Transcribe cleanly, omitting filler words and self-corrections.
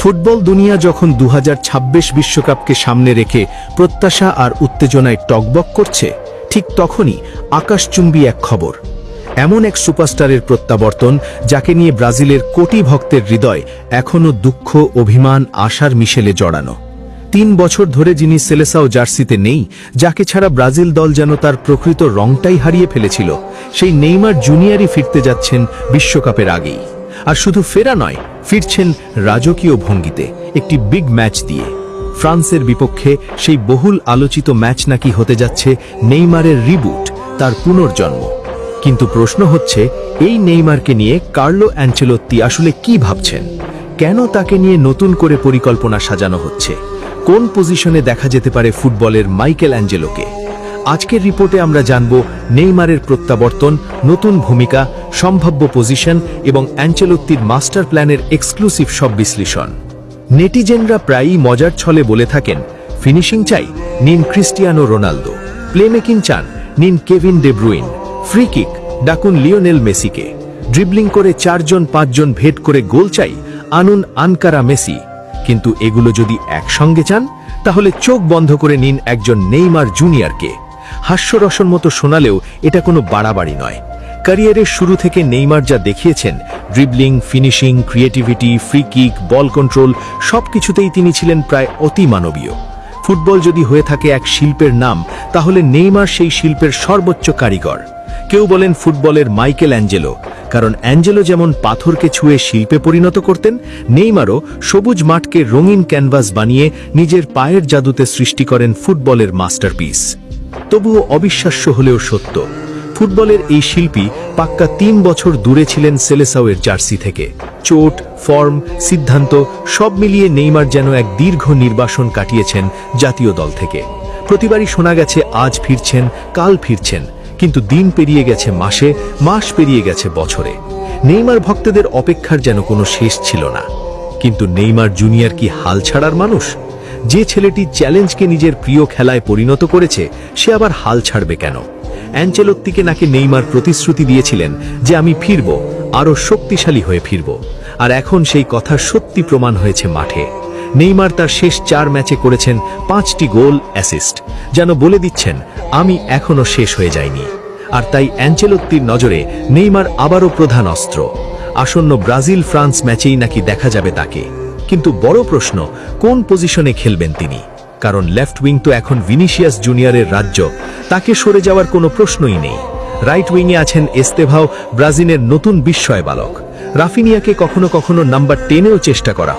Football দুনিয়া যখন 2026 বিশ্বকাপকে সামনে রেখে প্রত্যাশা আর উত্তেজনায় টকবক করছে, ঠিক তখনই আকাশচুম্বী এক খবর। এমন এক সুপারস্টারের প্রত্যাবর্তন, যাকে নিয়ে ব্রাজিলের কোটি ভক্তের হৃদয় এখনও দুঃখ, অভিমান, আশার মিশেলে জড়ানো। 3 বছর ধরে যিনি সেলেসাও জার্সিতে নেই, যাকে ছাড়া ব্রাজিল দল যেন তার প্রকৃত রংটাই হারিয়ে ফেলেছিল, সেই নেইমার জুনিয়রই ফিরতে যাচ্ছেন বিশ্বকাপের আগেই। আর শুধু ফেরা নয়, ফিরছেন রাজকীয় ভঙ্গিতে, একটি বিগ ম্যাচ দিয়ে। ফ্রান্সের বিপক্ষে সেই বহুল আলোচিত ম্যাচ নাকি হতে যাচ্ছে নেইমারের রিবুট, তার পুনর্জন্ম। কিন্তু প্রশ্ন হচ্ছে, এই নেইমারকে নিয়ে কার্লো অ্যানচেলোত্তি আসলে কি ভাবছেন? কেন তাকে নিয়ে নতুন করে পরিকল্পনা সাজানো হচ্ছে? কোন পজিশনে দেখা যেতে পারে ফুটবলের মাইকেল অ্যাঞ্জেলোকে? আজকের রিপোর্টে আমরা জানব নেইমারের প্রত্যাবর্তন, নতুন ভূমিকা, সম্ভাব্য পজিশন এবং অ্যানচেলোত্তির মাস্টার প্ল্যানের এক্সক্লুসিভ সব বিশ্লেষণ। নেটিজেনরা প্রায়ই মজার ছলে বলে থাকেন, ফিনিশিং চাই, নিন ক্রিস্টিয়ানো রোনালদো; প্লেমেকিং চান, নিন Kevin De Bruyne; free kick, ডাকুন লিওনেল মেসিকে; ড্রিবলিং করে 4-5 জন ভেট করে গোল চাই, আনুন আনকারা মেসি। কিন্তু এগুলো যদি একসঙ্গে চান, তাহলে চোখ বন্ধ করে নিন একজন নেইমার জুনিয়রকে। হাস্যরসের মতো শোনালেও এটা কোনো বাড়াবাড়ি নয়। ক্যারিয়ারের শুরু থেকে নেইমার যা দেখিয়েছেন, dribbling, finishing, creativity, free kick, ball control, সবকিছুতেই তিনি ছিলেন প্রায় অতিমানবীয়। ফুটবল যদি হয়ে থাকে এক শিল্পের নাম, তাহলে নেইমার সেই শিল্পের সর্বোচ্চ কারিগর। কেউ বলেন ফুটবলের মাইকেল অ্যাঞ্জেলো, কারণ অ্যাঞ্জেলো যেমন পাথরকে ছুঁয়ে শিল্পে পরিণত করতেন, নেইমারও সবুজ মাঠকে রঙিন ক্যানভাস বানিয়ে নিজের পায়ের জাদুতে সৃষ্টি করেন ফুটবলের মাস্টারপিস। তবুও অবিশ্বাস্য হলেও সত্য, ফুটবলের এই শিল্পী পাক্কা 3 বছর দূরে ছিলেন সেলেসাওয়ের জার্সি থেকে। চোট, ফর্ম, সিদ্ধান্ত সব মিলিয়ে নেইমার যেন এক দীর্ঘ নির্বাসন কাটিয়েছেন জাতীয় দল থেকে। প্রতিবারই শোনা গেছে আজ ফিরছেন, কাল ফিরছেন, কিন্তু দিন পেরিয়ে গেছে মাসে, মাস পেরিয়ে গেছে বছরে। নেইমার ভক্তদের অপেক্ষার যেন কোনো শেষ ছিল না। কিন্তু নেইমার জুনিয়র কি হাল ছাড়ার মানুষ? যে ছেলেটি চ্যালেঞ্জকে নিজের প্রিয় খেলায় পরিণত করেছে, সে আবার হাল ছাড়বে কেন? অ্যানচেলোত্তিকে নাকি নেইমার প্রতিশ্রুতি দিয়েছিলেন যে আমি ফিরব, আরও শক্তিশালী হয়ে ফিরব। আর এখন সেই কথা সত্যি প্রমাণ হয়েছে মাঠে। নেইমার তার শেষ 4 ম্যাচে করেছেন 5টি গোল, অ্যাসিস্ট, যেন বলে দিচ্ছেন আমি এখনো শেষ হয়ে যাইনি। আর তাই অ্যানচেলোত্তির নজরে নেইমার আবারও প্রধান অস্ত্র। আসন্ন ব্রাজিল ফ্রান্স ম্যাচেই নাকি দেখা যাবে তাকে। কিন্তু বড় প্রশ্ন, কোন পজিশনে খেলবেন তিনি? কারণ লেফট উইং তো এখন ভিনিসিয়াস জুনিয়রের রাজ্য, তাকে সরে যাওয়ার কোনো প্রশ্নই নেই। রাইট উইংয়ে আছেন এস্তেভাও, ব্রাজিলের নতুন বিস্ময় বালক। রাফিনিয়াকে কখনো কখনো নাম্বার 10-এও চেষ্টা করা